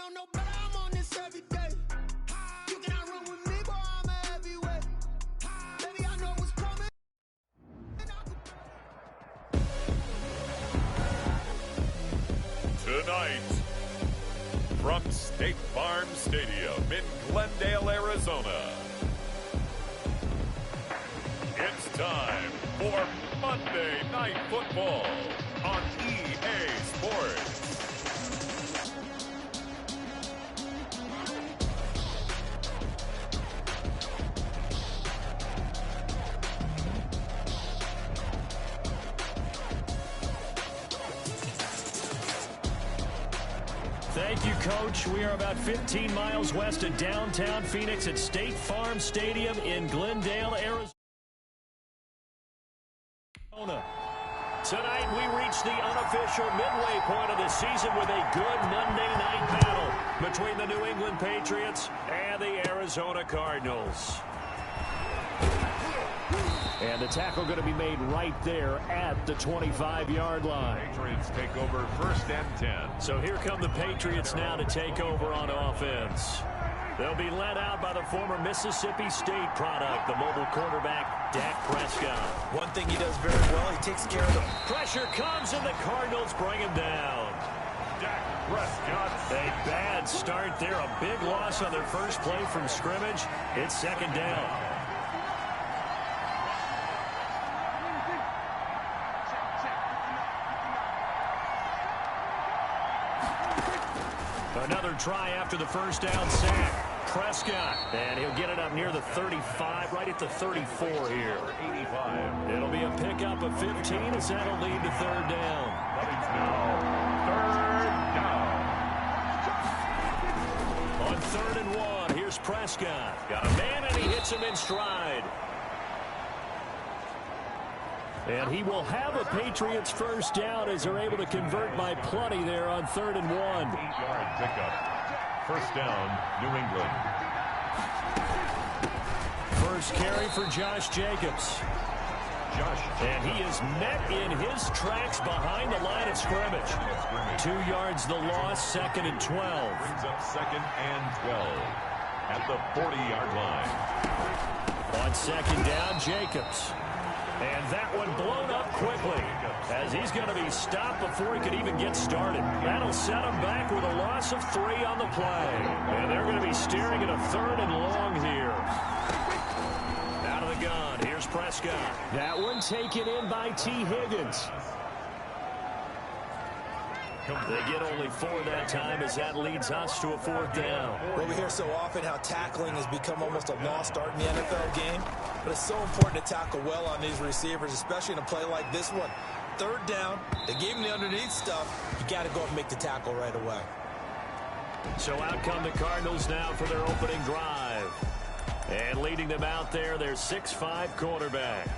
don't know, but I'm on this every day. You cannot run with me, boy, I'm a heavyweight. Baby, I know what's coming. Tonight, from State Farm Stadium in Glendale, Arizona, it's time for Monday Night Football on EA Sports. Thank you, Coach. We are about 15 miles west of downtown Phoenix at State Farm Stadium in Glendale, Arizona. Tonight, we reach the unofficial midway point of the season with a good Monday night battle between the New England Patriots and the Arizona Cardinals. And the tackle going to be made right there at the 25-yard line. Patriots take over 1st and 10. So here come the Patriots now to take over on offense. They'll be led out by the former Mississippi State product, the mobile quarterback, Dak Prescott. One thing he does very well, he takes care of the pressure comes, and the Cardinals bring him down. Dak Prescott. A bad start there, a big loss on their first play from scrimmage. It's 2nd down. Another try after the first down sack. Prescott, and he'll get it up near the 35, right at the 34 here. 85. It'll be a pickup of 15 as that'll lead to 3rd down. Now, 3rd down. On 3rd and 1, here's Prescott. Got a man, and he hits him in stride. And he will have a Patriots first down as they're able to convert by plenty there on 3rd and 1. 8-yard pickup. 1st down, New England. First carry for Josh Jacobs. And he is met in his tracks behind the line of scrimmage. 2 yards the loss, 2nd and 12. Brings up 2nd and 12 at the 40-yard line. On 2nd down, Jacobs. And that one blown up quickly as he's going to be stopped before he could even get started. That'll set him back with a loss of 3 on the play. And they're going to be staring at a 3rd and long here. Out of the gun, here's Prescott. That one taken in by T. Higgins. They get only 4 that time as that leads us to a 4th down. Well, we hear so often how tackling has become almost a lost art in the NFL game. But it's so important to tackle well on these receivers, especially in a play like this one. 3rd down, they gave him the underneath stuff. You got to go and make the tackle right away. So out come the Cardinals now for their opening drive. And leading them out there, their 6'5" quarterback.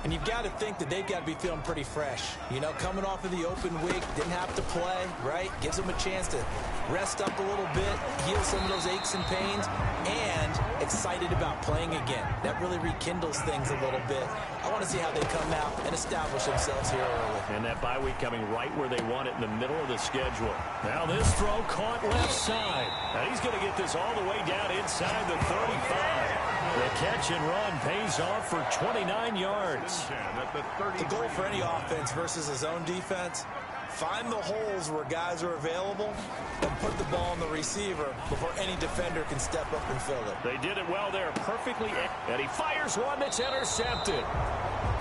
And you've got to think that they've got to be feeling pretty fresh. You know, coming off of the open week, didn't have to play, right? Gives them a chance to rest up a little bit, heal some of those aches and pains, and excited about playing again. That really rekindles things a little bit. I want to see how they come out and establish themselves here early. And that bye week coming right where they want it in the middle of the schedule. Now this throw caught left side. Now he's going to get this all the way down inside the 35. The catch and run pays off for 29 yards. The goal for any offense versus his own defense, find the holes where guys are available and put the ball on the receiver before any defender can step up and fill it. They did it well there, perfectly, and he fires one that's intercepted.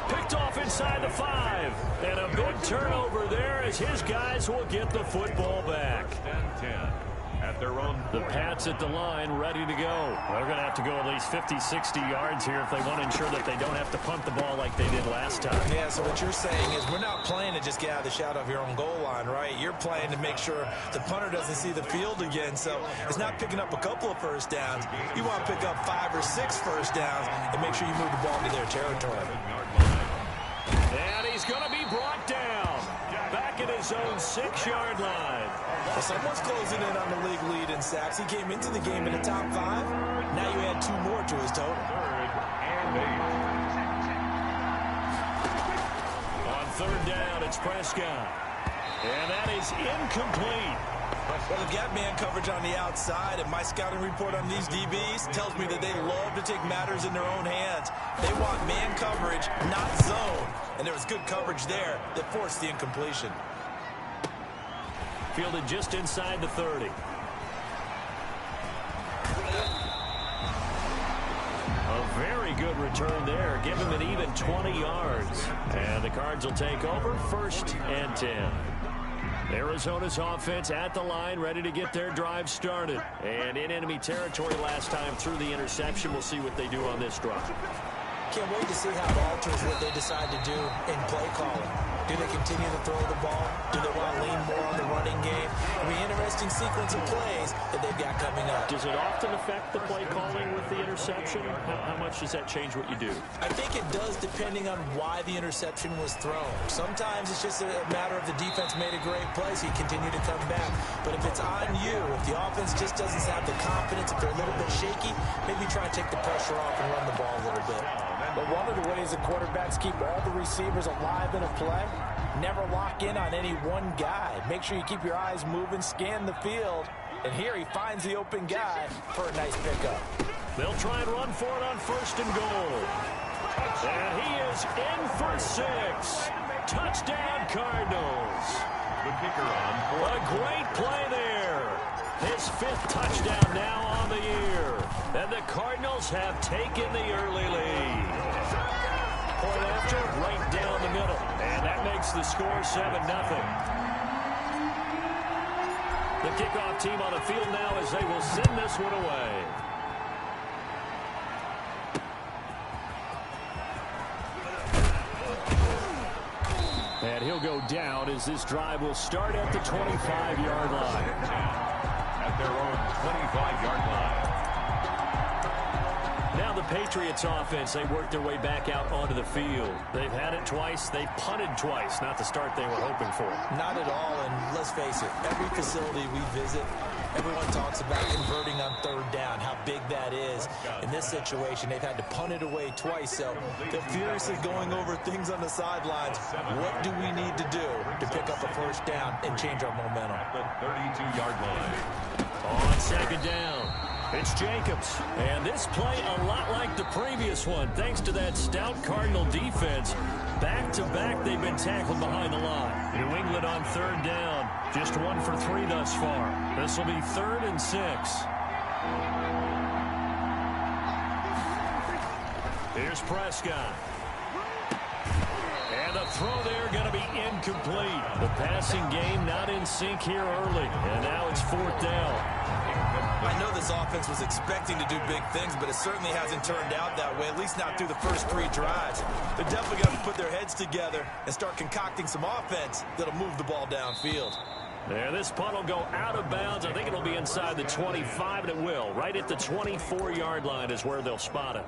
Picked off inside the 5, and a big turnover there as his guys will get the football back. 10. At their own. The Pats at the line, ready to go. They're going to have to go at least 50, 60 yards here if they want to ensure that they don't have to punt the ball like they did last time. Yeah, so what you're saying is we're not playing to just get out of the shadow of your own goal line, right? You're playing to make sure the punter doesn't see the field again. So it's not picking up a couple of first downs. You want to pick up 5 or 6 first downs and make sure you move the ball into their territory. And he's going to be brought down back at his own 6-yard line. Well, someone's closing in on the league lead in sacks. He came into the game in the top 5. Now you add 2 more to his total. 3rd and 8. On 3rd down, it's Prescott. And that is incomplete. Well, they've got man coverage on the outside, and my scouting report on these DBs tells me that they love to take matters in their own hands. They want man coverage, not zone. And there was good coverage there that forced the incompletion. Fielded just inside the 30. A very good return there. Give him an even 20 yards. And the Cards will take over 1st and 10. Arizona's offense at the line, ready to get their drive started. And in enemy territory last time through the interception. We'll see what they do on this drive. Can't wait to see how it alters what they decide to do in play calling. Do they continue to throw the ball? Do they want to lean more on the running game? It'll be an interesting sequence of plays that they've got coming up. Does it often affect the play calling with the interception? How much does that change what you do? I think it does depending on why the interception was thrown. Sometimes it's just a matter of the defense made a great play, so you continue to come back. But if it's on you, if the offense just doesn't have the confidence, if they're a little bit shaky, maybe try and take the pressure off and run the ball a little bit. But one of the ways the quarterbacks keep all the receivers alive in a play, never lock in on any one guy. Make sure you keep your eyes moving, scan the field. And here he finds the open guy for a nice pickup. They'll try and run for it on 1st and goal. And he is in for 6. Touchdown, Cardinals. The kicker on. A great play there. His 5th touchdown now on the year. And the Cardinals have taken the early lead. Point after, right down the middle. And that makes the score 7-0. The kickoff team on the field now as they will send this one away. And he'll go down as this drive will start at the 25-yard line. At their own 25-yard line. Now the Patriots offense, they work their way back out onto the field. They've had it twice. They've punted twice. Not the start they were hoping for. Not at all, and let's face it, every facility we visit, everyone talks about converting on 3rd down, how big that is. In this situation, they've had to punt it away twice, so they're furiously going over things on the sidelines. What do we need to do to pick up a 1st down and change our momentum? The 32-yard line. On 2nd down, it's Jacobs. And this play a lot like the previous one, thanks to that stout Cardinal defense. Back-to-back, they've been tackled behind the line. New England on 3rd down. Just 1 for 3 thus far. This will be 3rd and 6. Here's Prescott. And the throw there going to be incomplete. The passing game not in sync here early. And now it's 4th down. I know this offense was expecting to do big things, but it certainly hasn't turned out that way, at least not through the first 3 drives. They're definitely going to put their heads together and start concocting some offense that'll move the ball downfield. There, this punt will go out of bounds. I think it'll be inside the 25, and it will. Right at the 24-yard line is where they'll spot it.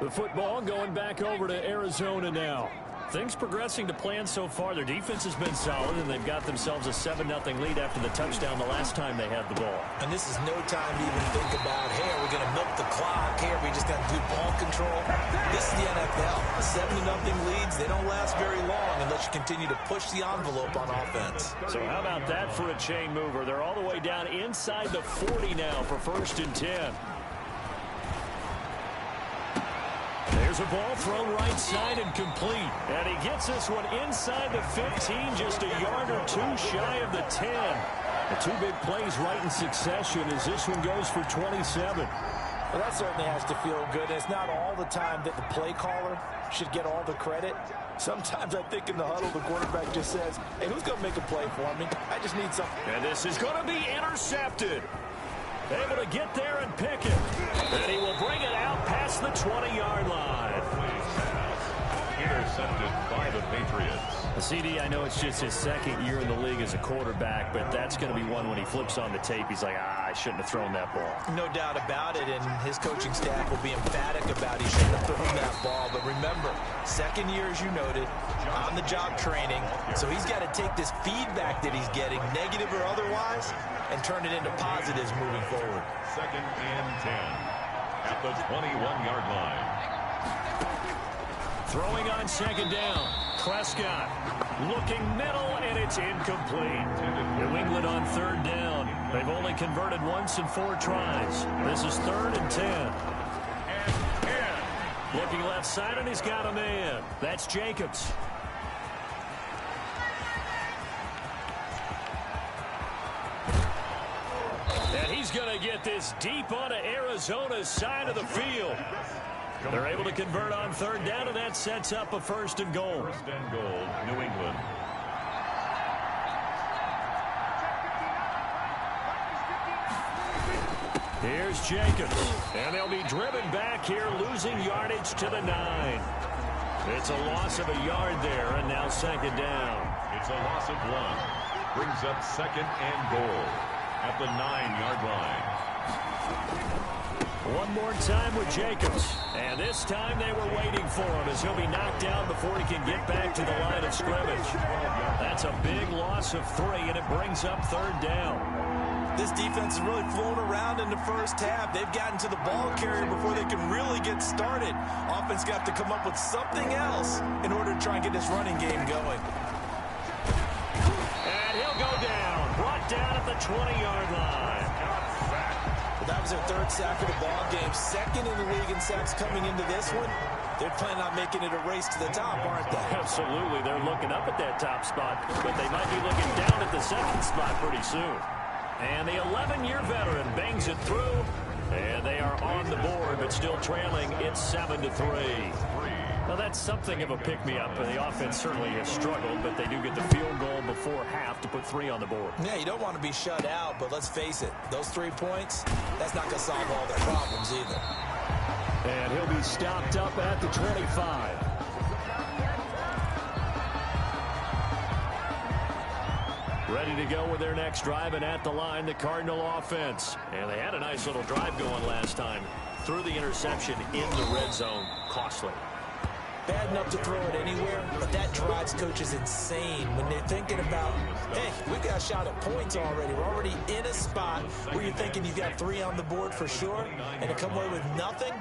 The football going back over to Arizona now. Things progressing to plan so far. Their defense has been solid, and they've got themselves a 7-0 lead after the touchdown the last time they had the ball. And this is no time to even think about, hey, are we going to milk the clock? Hey, are we just going to do ball control? This is the NFL. 7-0 leads, they don't last very long unless you continue to push the envelope on offense. So how about that for a chain mover? They're all the way down inside the 40 now for 1st and 10. There's a ball thrown right side and complete. And he gets this one inside the 15, just a yard or 2 shy of the 10. The 2 big plays right in succession as this one goes for 27. Well, that certainly has to feel good. It's not all the time that the play caller should get all the credit. Sometimes I think in the huddle, the quarterback just says, hey, who's going to make a play for me? I just need something. And this is going to be intercepted. Able to get there and pick it. And he will bring it out past the 20-yard line. Intercepted by the Patriots. The CD, I know it's just his 2nd year in the league as a quarterback, but that's going to be one when he flips on the tape. He's like, I shouldn't have thrown that ball. No doubt about it, and his coaching staff will be emphatic about he shouldn't have thrown that ball. But remember, 2nd year, as you noted, on-the-job training. So he's got to take this feedback that he's getting, negative or otherwise, and turn it into positives moving forward. 2nd and 10 at the 21-yard line. Throwing on 2nd down. Prescott looking middle, and it's incomplete. New England on third down. They've only converted once in 4 tries. This is 3rd and 10. Looking left side, and he's got a man. That's Jacobs. And he's going to get this deep onto Arizona's side of the field. They're able to convert on third down, and that sets up a 1st and goal. 1st and goal, New England. Here's Jacobs, and they'll be driven back here, losing yardage to the 9. It's a loss of a yard there, and now 2nd down. It's a loss of 1. Brings up 2nd and goal at the 9-yard line. One more time with Jacobs, and this time they were waiting for him as he'll be knocked down before he can get back to the line of scrimmage. That's a big loss of 3, and it brings up 3rd down. This defense has really flown around in the first half. They've gotten to the ball carrier before they can really get started. Offense got to come up with something else in order to try and get this running game going. And he'll go down, brought down at the 20-yard line. Well, that was their 3rd sack of the ball game. 2nd in the league in sacks coming into this one. They're planning on making it a race to the top, aren't they? Absolutely. They're looking up at that top spot, but they might be looking down at the 2nd spot pretty soon. And the 11-year veteran bangs it through, and they are on the board, but still trailing. It's 7-3. Well, that's something of a pick-me-up. The offense certainly has struggled, but they do get the field goal before half to put 3 on the board. Yeah, you don't want to be shut out, but let's face it, those 3 points, that's not going to solve all their problems either. And he'll be stopped up at the 25. Ready to go with their next drive, and at the line, the Cardinal offense. And they had a nice little drive going last time. Threw the interception in the red zone. Costly. Bad enough to throw it anywhere, but that drives coaches insane when they're thinking about, hey, we got a shot at points already. We're already in a spot where you're thinking you've got 3 on the board for sure, and to come away with nothing,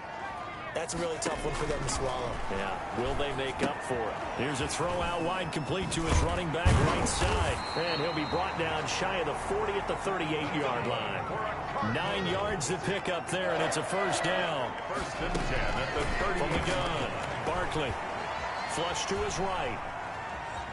that's a really tough one for them to swallow. Yeah, will they make up for it? Here's a throw out wide, complete to his running back right side. And he'll be brought down shy of the 40 at the 38-yard line. 9 yards to pick up there, and it's a 1st down. 1st and 10 at the 30. From the gun, Barkley. Flush to his right.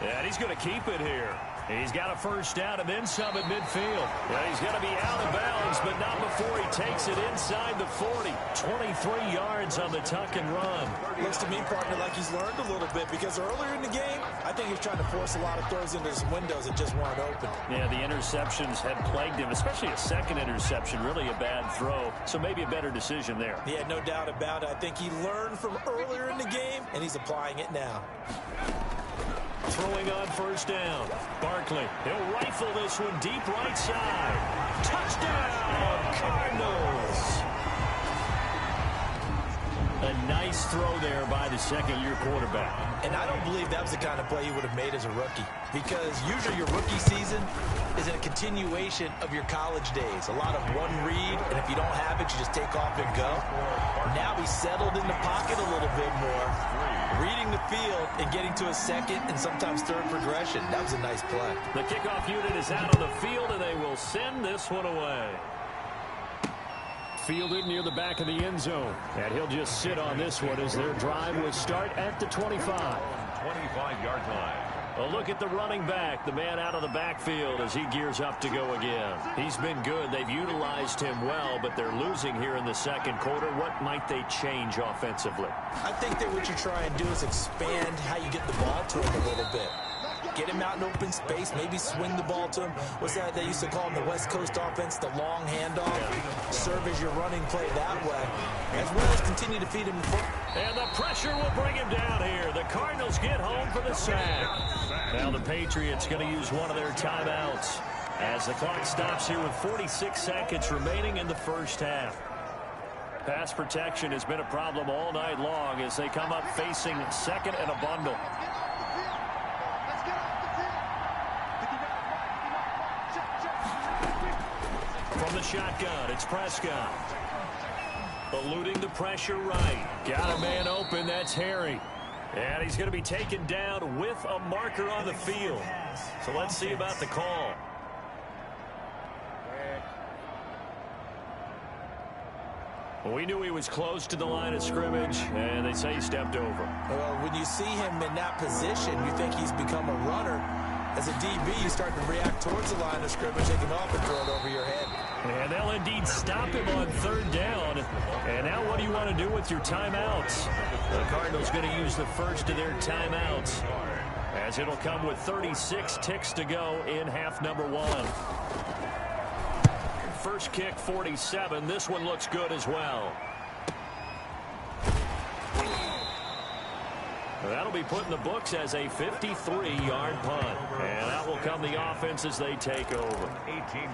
And he's going to keep it here. He's got a 1st down and then some at midfield. Yeah, he's going to be out of bounds, but not before he takes it inside the 40. 23 yards on the tuck and run. Looks to me, partner, like he's learned a little bit, because earlier in the game, I think he's trying to force a lot of throws into some windows that just weren't open. Yeah, the interceptions had plagued him, especially a 2nd interception. Really a bad throw, so maybe a better decision there. Yeah, no doubt about it. I think he learned from earlier in the game, and he's applying it now. Throwing on 1st down. Barkley, he'll rifle this one deep right side. Touchdown, Cardinals. A nice throw there by the 2nd-year quarterback. And I don't believe that was the kind of play he would have made as a rookie, because usually your rookie season is a continuation of your college days. A lot of one read, and if you don't have it, you just take off and go. Now he's settled in the pocket a little bit more, reading the field and getting to a 2nd and sometimes 3rd progression. That was a nice play. The kickoff unit is out on the field, and they will send this one away. Fielded near the back of the end zone. And he'll just sit on this one as their drive will start at the 25. 25-yard line. A look at the running back, the man out of the backfield as he gears up to go again. He's been good. They've utilized him well, but they're losing here in the 2nd quarter. What might they change offensively? I think that what you try and do is expand how you get the ball to him a little bit. Get him out in open space, maybe swing the ball to him. What's that they used to call in the West Coast offense, the long handoff? Serve as your running play that way, as well as continue to feed him the football. And the pressure will bring him down here. The Cardinals get home for the sack. Now the Patriots going to use one of their timeouts as the clock stops here with 46 seconds remaining in the 1st half. Pass protection has been a problem all night long as they come up facing 2nd and a bundle. From the shotgun, it's Prescott. Eluding the pressure right. Got a man open, that's Harry. And he's going to be taken down with a marker on the field. So let's see about the call. We knew he was close to the line of scrimmage, and they say he stepped over. Well, when you see him in that position, you think he's become a runner. As a DB, you start to react towards the line of scrimmage, take him off and throw it over your head. And they'll indeed stop him on third down. And now what do you want to do with your timeouts? The Cardinals going to use the first of their timeouts, as it'll come with 36 ticks to go in half number one. First kick, 47. This one looks good as well. That'll be put in the books as a 53-yard punt. And out will come the offense as they take over.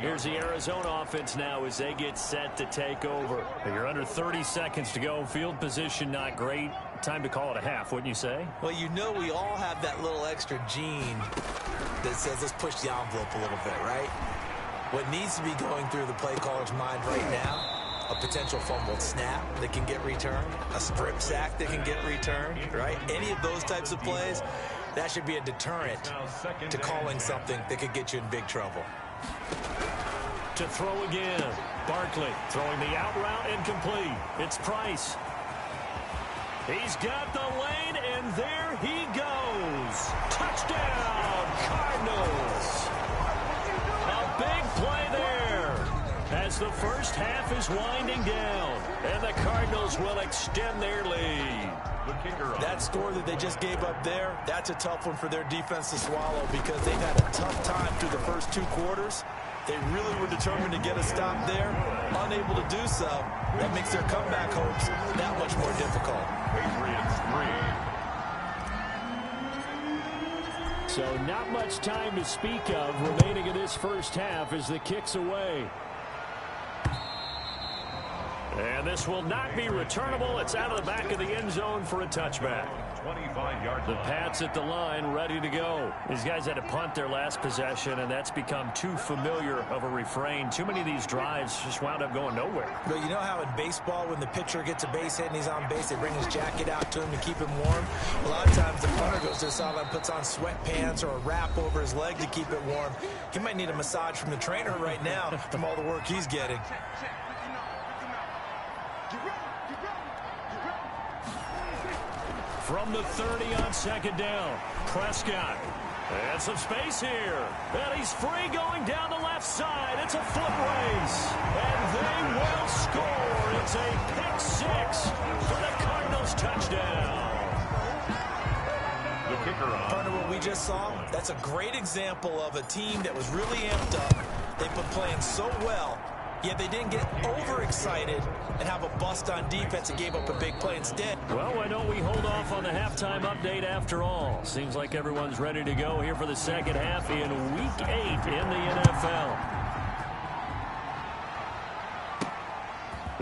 Here's the Arizona offense now as they get set to take over. You're under 30 seconds to go. Field position not great. Time to call it a half, wouldn't you say? Well, you know we all have that little extra gene that says let's push the envelope a little bit, right? What needs to be going through the play caller's mind right now, a potential fumbled snap that can get returned, a strip sack that can get returned, right? Any of those types of plays, that should be a deterrent to calling something that could get you in big trouble. To throw again. Barkley throwing the out route incomplete. It's Price. He's got the lane, and there he goes. Touchdown, Cardinals. A big play there as the first half is winding down, and the Cardinals will extend their lead. That score that they just gave up there, that's a tough one for their defense to swallow because they've had a tough time through the first two quarters. They really were determined to get a stop there, unable to do so. That makes their comeback hopes that much more difficult. Patriots 3. So not much time to speak of remaining in this first half as the kick's away. And this will not be returnable. It's out of the back of the end zone for a touchback. 25-yard The Pats at the line, ready to go. These guys had to punt their last possession, and that's become too familiar of a refrain. Too many of these drives just wound up going nowhere. But you know how in baseball, when the pitcher gets a base hit and he's on base, they bring his jacket out to him to keep him warm? A lot of times the punter goes to the sideline, puts on sweatpants or a wrap over his leg to keep it warm. He might need a massage from the trainer right now from all the work he's getting. From the 30 on second down, Prescott. And some space here. And he's free going down the left side. It's a foot race. And they will score. It's a pick six for the Cardinals touchdown. The kicker on. Partner, what we just saw, that's a great example of a team that was really amped up. They've been playing so well, yet they didn't get overexcited and have a bust on defense and gave up a big play instead. Well, why don't we hold off on the halftime update after all? Seems like everyone's ready to go here for the second half in Week 8 in the NFL.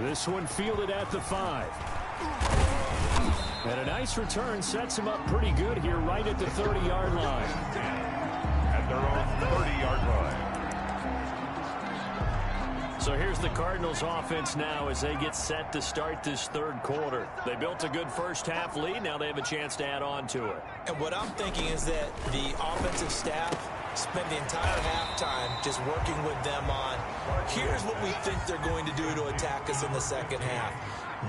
This one fielded at the 5. And a nice return sets him up pretty good here right at the 30-yard line. At their own 30-yard line. So here's the Cardinals offense now as they get set to start this third quarter. They built a good first half lead. Now they have a chance to add on to it. And what I'm thinking is that the offensive staff spent the entire halftime just working with them on, here's what we think they're going to do to attack us in the second half.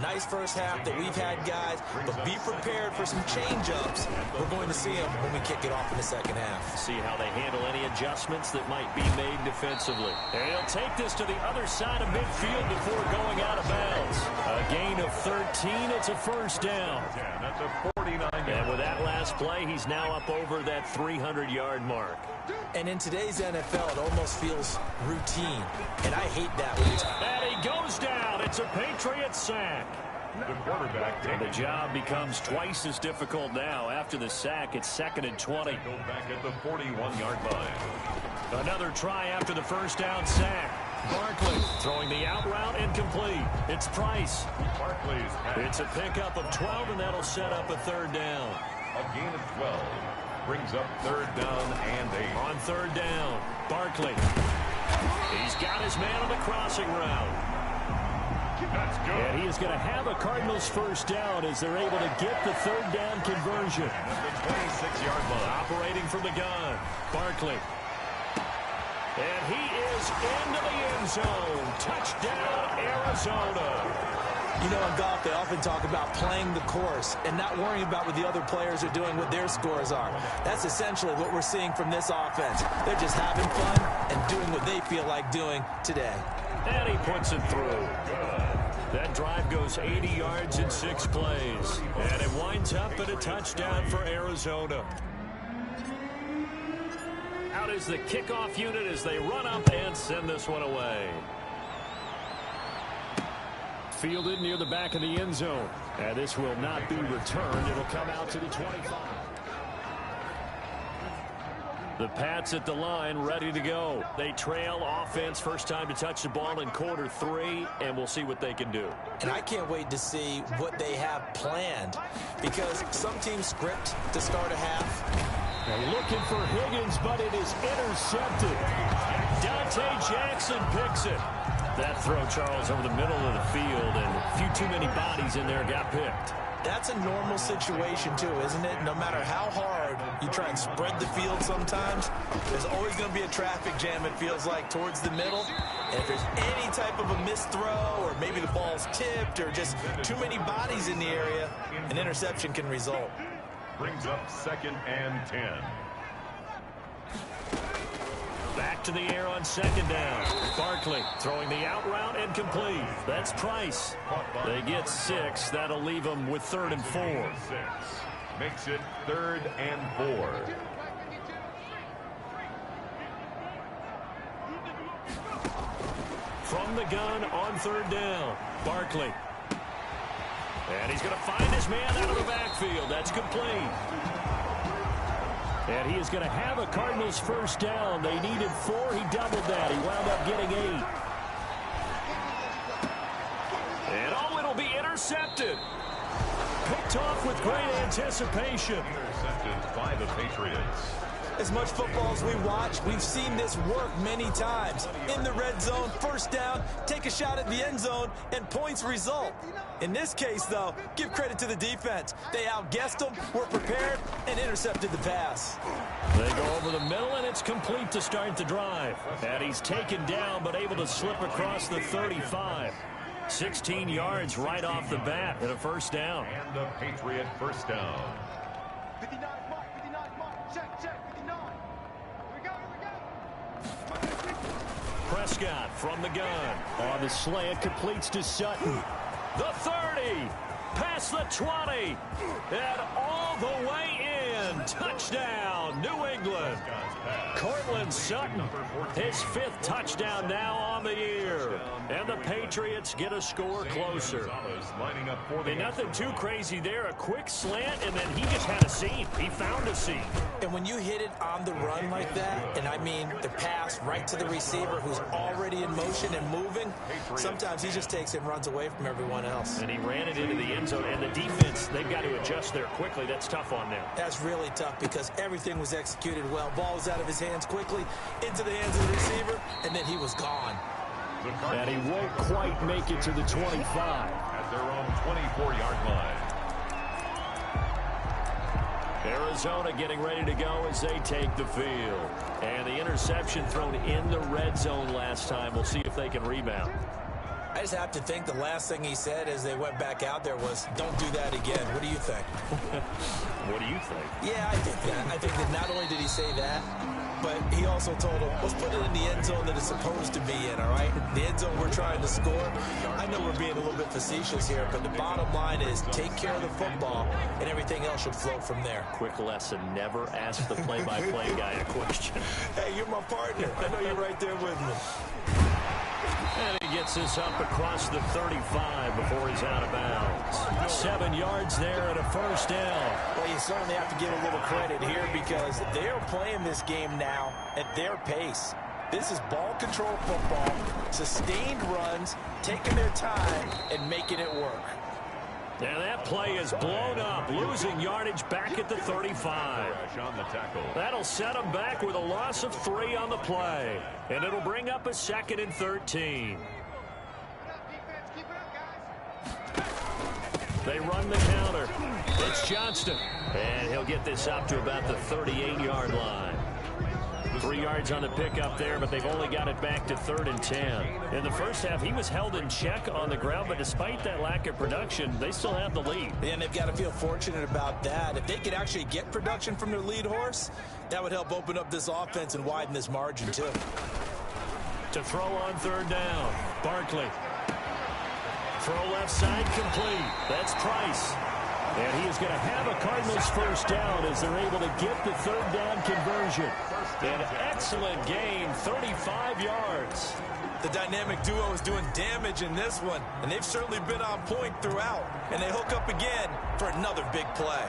Nice first half that we've had, guys, but be prepared for some change-ups. We're going to see them when we kick it off in the second half. See how they handle any adjustments that might be made defensively. And he'll take this to the other side of midfield before going out of bounds. A gain of 13. It's a first down. That's a 49-yard. And with that last play, he's now up over that 300-yard mark. And in today's NFL, it almost feels routine. And I hate that. And he goes down. It's a Patriot sack. The quarterback. And the job becomes twice as difficult now. After the sack, it's 2nd and 20. Go back at the 41-yard line. Another try after the first down sack. Barkley throwing the out route incomplete. It's Price. Barkley's pass. It's a pickup of 12, and that'll set up a third down. A gain of 12. Brings up third down and 8. On third down, Barkley. He's got his man on the crossing route. And he is going to have a Cardinals first down as they're able to get the third down conversion. At the 26-yard line. Operating from the gun, Barkley. And he is into the end zone. Touchdown, Arizona. You know, in golf, they often talk about playing the course and not worrying about what the other players are doing, what their scores are. That's essentially what we're seeing from this offense. They're just having fun and doing what they feel like doing today. And he puts it through. That drive goes 80 yards in 6 plays. And it winds up at a touchdown for Arizona. Out is the kickoff unit as they run up and send this one away. Fielded near the back of the end zone. And this will not be returned. It'll come out to the 25. The Pats at the line, ready to go. They trail offense, first time to touch the ball in quarter 3, and we'll see what they can do. And I can't wait to see what they have planned, because some teams script to start a half. They're looking for Higgins, but it is intercepted. Dante Jackson picks it. That throw, Charles, over the middle of the field, and a few too many bodies in there got picked. That's a normal situation, too, isn't it? No matter how hard you try and spread the field sometimes, there's always going to be a traffic jam, it feels like, towards the middle. And if there's any type of a missed throw, or maybe the ball's tipped, or just too many bodies in the area, an interception can result. Brings up 2nd and 10. Back to the air on 2nd down. Barkley throwing the out route and complete. That's Price. They get 6. That'll leave them with 3rd and 4. 6. Makes it 3rd and 4. From the gun on 3rd down. Barkley. And he's going to find his man out of the backfield. That's complete. And he is going to have a Cardinals first down. They needed 4. He doubled that. He wound up getting 8. And oh, it'll be intercepted. Picked off with great anticipation. Intercepted by the Patriots. As much football as we watch, we've seen this work many times. In the red zone, first down, take a shot at the end zone, and points result. In this case, though, give credit to the defense. They outguessed them, were prepared, and intercepted the pass. They go over the middle, and it's complete to start the drive. And he's taken down, but able to slip across the 35. 16 yards right off the bat and a first down. And a Patriot first down. 59 mark, 59 mark, check, 59. Here we go. Prescott from the gun. On the slant, completes to Sutton. The 30, past the 20, and all the way in. Touchdown, New England. Cortland Sutton, his 5th touchdown now on the year. And the Patriots get a score closer. And nothing too crazy there. A quick slant, and then he just had a seam. He found a seam. And when you hit it on the run like that, and I mean the pass right to the receiver who's already in motion and moving, sometimes he just takes it and runs away from everyone else. And he ran it into the end zone. And the defense, they've got to adjust there quickly. That's tough on them. That's really tough because everything was executed well. Ball was out of his hands quickly, into the hands of the receiver, and then he was gone. And he won't quite make it to the 25. At their own 24-yard line. Arizona getting ready to go as they take the field. And the interception thrown in the red zone last time. We'll see if they can rebound. I just have to think the last thing he said as they went back out there was, don't do that again. What do you think? What do you think? Yeah, I think that. I think that not only did he say that, but he also told him, let's put it in the end zone that it's supposed to be in, all right? The end zone we're trying to score. I know we're being a little bit facetious here, but the bottom line is take care of the football, and everything else should flow from there. Quick lesson, never ask the play-by-play guy a question. Hey, you're my partner. I know you're right there with me. And he gets this up across the 35 before he's out of bounds. 7 yards there and a first down. Well, you certainly have to give a little credit here because they're playing this game now at their pace. This is ball control football, sustained runs, taking their time, and making it work. And that play is blown up, losing yardage back at the 35. On the tackle. That'll set them back with a loss of 3 on the play. And it'll bring up a 2nd and 13. Defense, keep it up, guys. They run the counter. It's Johnston. And he'll get this up to about the 38-yard line. 3 yards on the pickup there, but they've only got it back to 3rd and 10. In the first half, he was held in check on the ground, but despite that lack of production, they still have the lead. And they've got to feel fortunate about that. If they could actually get production from their lead horse, that would help open up this offense and widen this margin, too. To throw on 3rd down, Barkley. Throw left side complete. That's Price. And he is going to have a Cardinals first down as they're able to get the 3rd down conversion. An excellent gain, 35 yards. The dynamic duo is doing damage in this one, and they've certainly been on point throughout. And they hook up again for another big play.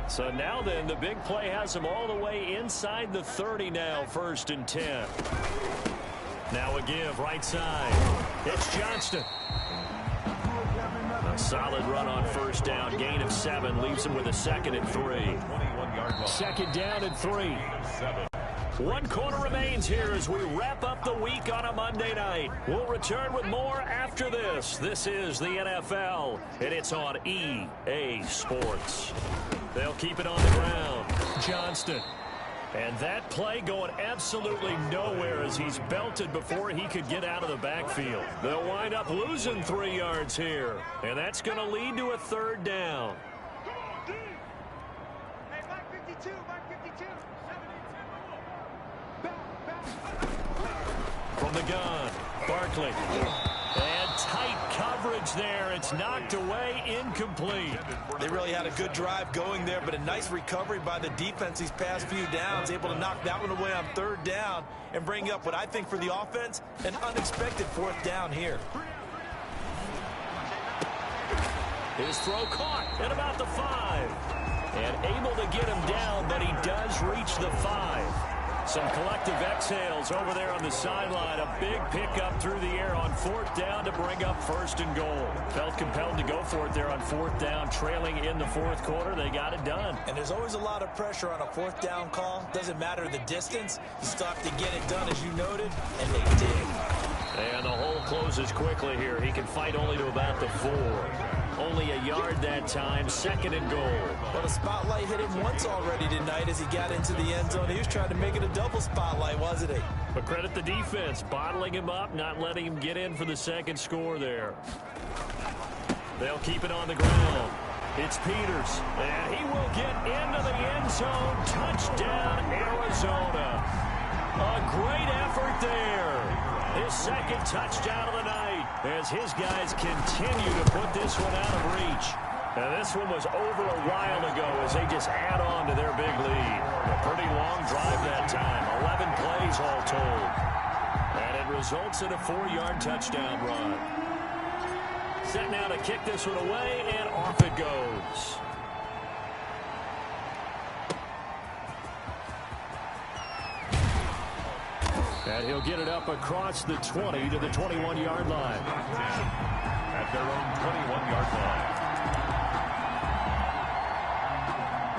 So now then, the big play has them all the way inside the 30 now, 1st and 10. Now a give, right side. It's Johnston. A solid run on 1st down. Gain of 7 leaves him with a 2nd and 3. 2nd down and 3. 1 quarter remains here as we wrap up the week on a Monday night. We'll return with more after this. This is the NFL, and it's on EA Sports. They'll keep it on the ground. Johnston. And that play going absolutely nowhere as he's belted before he could get out of the backfield. They'll wind up losing 3 yards here. And that's going to lead to a 3rd down. From the gun, Barkley. And tight coverage there. It's knocked away, incomplete. They really had a good drive going there, but a nice recovery by the defense these past few downs, able to knock that one away on 3rd down and bring up what I think for the offense, an unexpected 4th down here. His throw caught at about the 5. And able to get him down, but he does reach the 5. Some collective exhales over there on the sideline. A big pickup through the air on 4th down to bring up 1st and goal. Felt compelled to go for it there on 4th down, trailing in the 4th quarter. They got it done. And there's always a lot of pressure on a 4th down call. Doesn't matter the distance. You still have to get it done, as you noted, and they did. And the hole closes quickly here. He can fight only to about the 4. Only a yard that time, 2nd and goal. Well, the spotlight hit him once already tonight as he got into the end zone. He was trying to make it a double spotlight, wasn't he? But credit the defense, bottling him up, not letting him get in for the 2nd score there. They'll keep it on the ground. It's Peters, and he will get into the end zone. Touchdown, Arizona. A great effort there. His 2nd touchdown of the night as his guys continue to put this one out of reach. And this one was over a while ago as they just add on to their big lead. A pretty long drive that time, 11 plays all told. And it results in a 4-yard touchdown run. Set now to kick this one away, and off it goes. And he'll get it up across the 20 to the 21-yard line. At their own 21-yard line.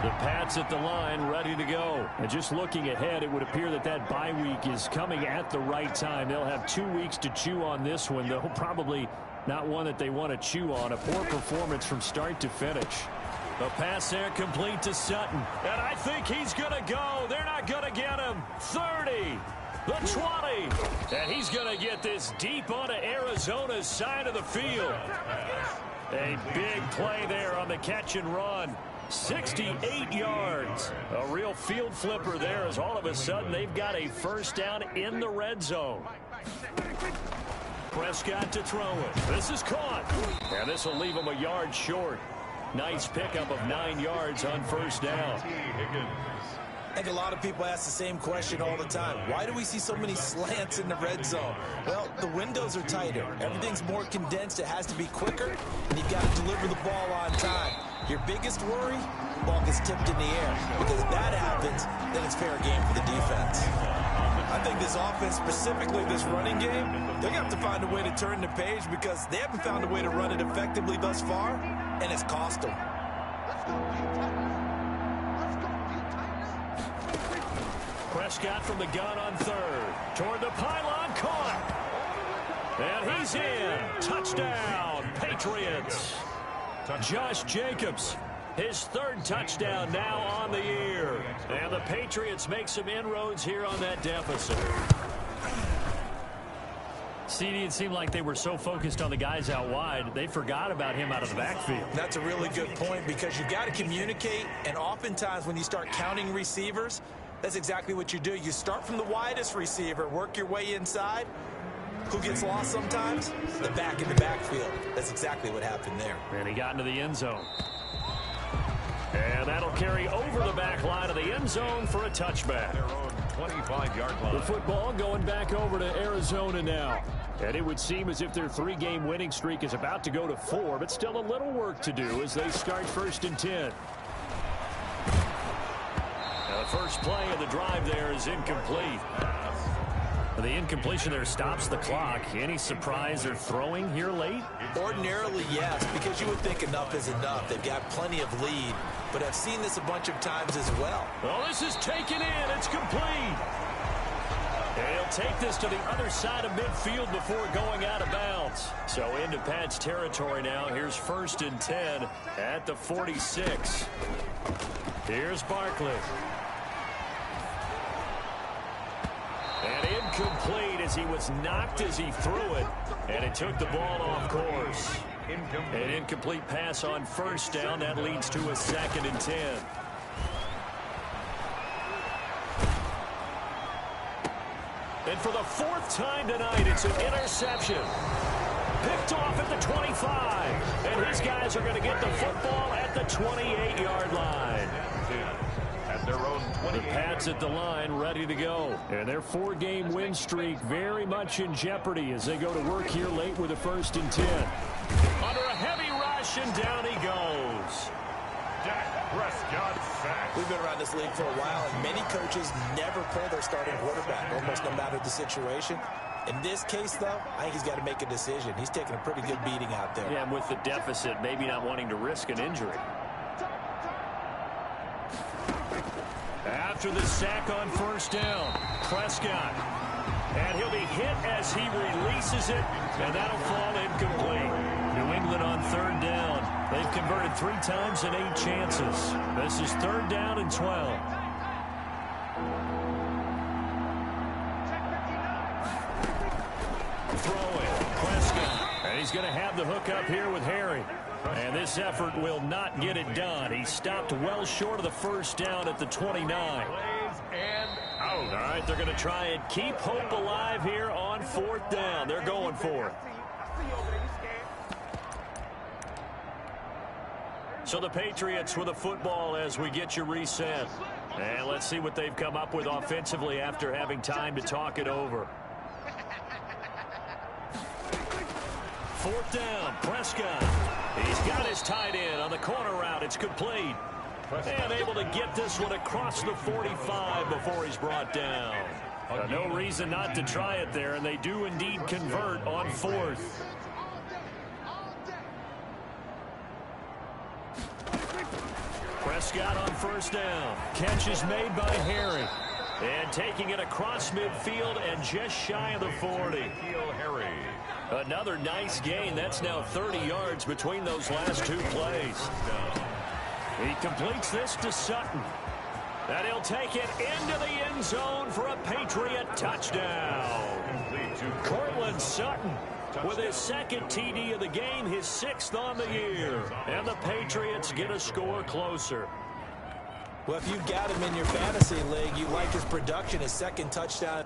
The Pats at the line, ready to go. And just looking ahead, it would appear that that bye week is coming at the right time. They'll have 2 weeks to chew on this one, though probably not one that they want to chew on. A poor performance from start to finish. The pass there complete to Sutton. And I think he's going to go. They're not going to get him. 30. The 20. And he's going to get this deep onto Arizona's side of the field. A big play there on the catch and run. 68 yards. A real field flipper there as all of a sudden they've got a first down in the red zone. Prescott to throw it. This is caught. And this will leave him a yard short. Nice pickup of 9 yards on first down. I think a lot of people ask the same question all the time. Why do we see so many slants in the red zone? Well, the windows are tighter. Everything's more condensed. It has to be quicker, and you've got to deliver the ball on time. Your biggest worry, the ball gets tipped in the air. Because if that happens, then it's fair game for the defense. I think this offense, specifically this running game, they're going to have to find a way to turn the page because they haven't found a way to run it effectively thus far, and it's cost them. Prescott from the gun on 3rd. Toward the pylon, caught. And he's in. Touchdown, Patriots. Josh Jacobs, his third touchdown now on the year. And the Patriots make some inroads here on that deficit. CD, it seemed like they were so focused on the guys out wide, they forgot about him out of the backfield. That's a really good point because you've got to communicate, and oftentimes when you start counting receivers, that's exactly what you do. You start from the widest receiver, work your way inside. Who gets lost sometimes? The back in the backfield. That's exactly what happened there. And he got into the end zone. And that'll carry over the back line of the end zone for a touchback. Their own 25-yard line. The football going back over to Arizona now. And it would seem as if their 3-game winning streak is about to go to 4, but still a little work to do as they start 1st and 10. Now the first play of the drive there is incomplete. The incompletion there stops the clock. Any surprise they're throwing here late? Ordinarily, yes, because you would think enough is enough. They've got plenty of lead, but I've seen this a bunch of times as well. Well, this is taken in. It's complete. And he'll take this to the other side of midfield before going out of bounds. So into Pat's territory now. Here's 1st and 10 at the 46. Here's Barkley. And incomplete as he was knocked as he threw it. And it took the ball off course. An incomplete pass on 1st down. That leads to a 2nd and 10. And for the 4th time tonight, it's an interception. Picked off at the 25. And his guys are going to get the football at the 28-yard line. At their own 28. The Pats at the line, ready to go. And their 4-game win streak very much in jeopardy as they go to work here late with a 1st and 10. Under a heavy rush, and down he goes. Dak Prescott sacked. We've been around this league for a while, and many coaches never pull their starting quarterback, almost no matter the situation. In this case, though, I think he's got to make a decision. He's taking a pretty good beating out there. Yeah, and with the deficit, maybe not wanting to risk an injury. After the sack on 1st down, Prescott. And he'll be hit as he releases it, and that'll fall incomplete. New England on 3rd down. They've converted 3 times in 8 chances. This is 3rd down and 12. Throwing, Prescott. And he's going to have the hook up here with Harry. And this effort will not get it done. He stopped well short of the 1st down at the 29. And out. All right, they're going to try and keep hope alive here on 4th down. They're going for it. So the Patriots with a football as we get you reset. And let's see what they've come up with offensively after having time to talk it over. 4th down, Prescott. He's got his tight end on the corner route. It's complete. And able to get this one across the 45 before he's brought down. No reason not to try it there, and they do indeed convert on 4th. Prescott on 1st down. Catch is made by Harry. And taking it across midfield and just shy of the 40. Harry. Another nice gain. That's now 30 yards between those last 2 plays. He completes this to Sutton. And he'll take it into the end zone for a Patriot touchdown. Cortland Sutton with his 2nd TD of the game, his 6th on the year. And the Patriots get a score closer. Well, if you've got him in your fantasy league, you like his production, his 2nd touchdown.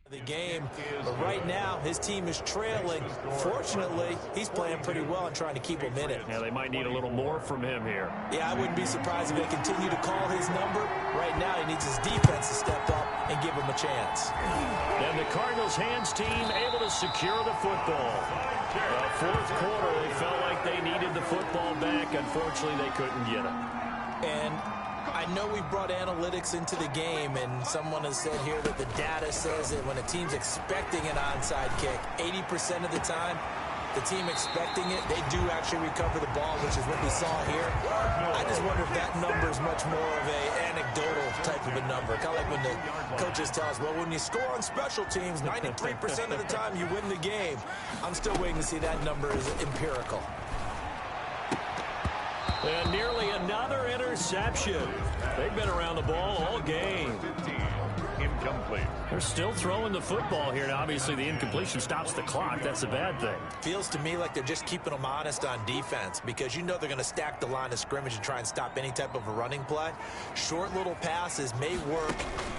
The game, but right now his team is trailing. Fortunately, he's playing pretty well and trying to keep him in it. Yeah, they might need a little more from him here. Yeah, I wouldn't be surprised if they continue to call his number. Right now, he needs his defense to step up and give him a chance. And the Cardinals hands team able to secure the football. The fourth quarter, they felt like they needed the football back. Unfortunately, they couldn't get it. And I know we brought analytics into the game, and someone has said here that the data says that when a team's expecting an onside kick, 80% of the time, the team expecting it, they do actually recover the ball, which is what we saw here. I just wonder if that number is much more of a anecdotal type of a number. Kind of like when the coaches tell us, well, when you score on special teams, 93% of the time you win the game. I'm still waiting to see that number is empirical. And nearly another interception. They've been around the ball all game. Incomplete. They're still throwing the football here. Now, obviously, the incompletion stops the clock. That's a bad thing. Feels to me like they're just keeping them honest on defense because you know they're going to stack the line of scrimmage and try and stop any type of a running play. Short little passes may work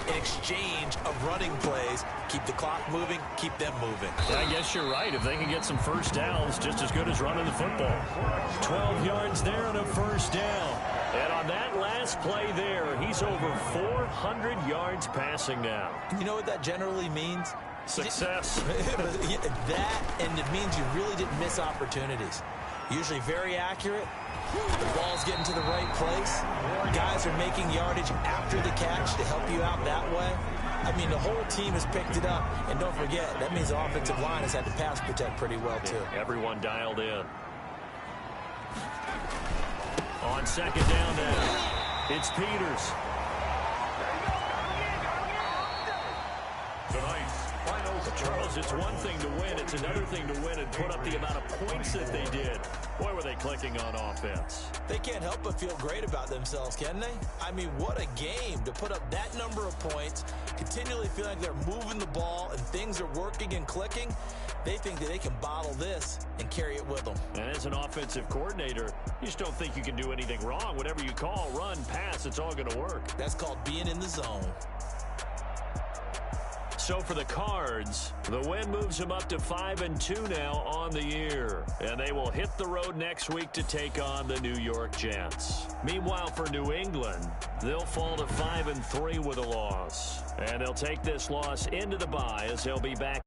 in exchange of running plays. Keep the clock moving, keep them moving. Yeah, I guess you're right. If they can get some first downs, just as good as running the football. 12 yards there and a first down. And on that last play there, he's over 400 yards passing now. You know what that generally means? Success. That, and it means you really didn't miss opportunities. Usually very accurate. The ball's getting to the right place. Guys are making yardage after the catch to help you out that way. I mean, the whole team has picked it up. And don't forget, that means the offensive line has had to pass protect pretty well, too. Everyone dialed in. On second down now, it's Peters. Tonight's final score. Charles, it's one thing to win. It's another thing to win and put up the amount of points that they did. Boy, were they clicking on offense. They can't help but feel great about themselves, can they? I mean, what a game to put up that number of points, continually feel like they're moving the ball and things are working and clicking. They think that they can bottle this and carry it with them. And as an offensive coordinator, you just don't think you can do anything wrong. Whatever you call, run, pass, it's all going to work. That's called being in the zone. So for the Cards, the win moves them up to 5-2 now on the year. And they will hit the road next week to take on the New York Jets. Meanwhile, for New England, they'll fall to 5-3 with a loss. And they'll take this loss into the bye as they'll be back.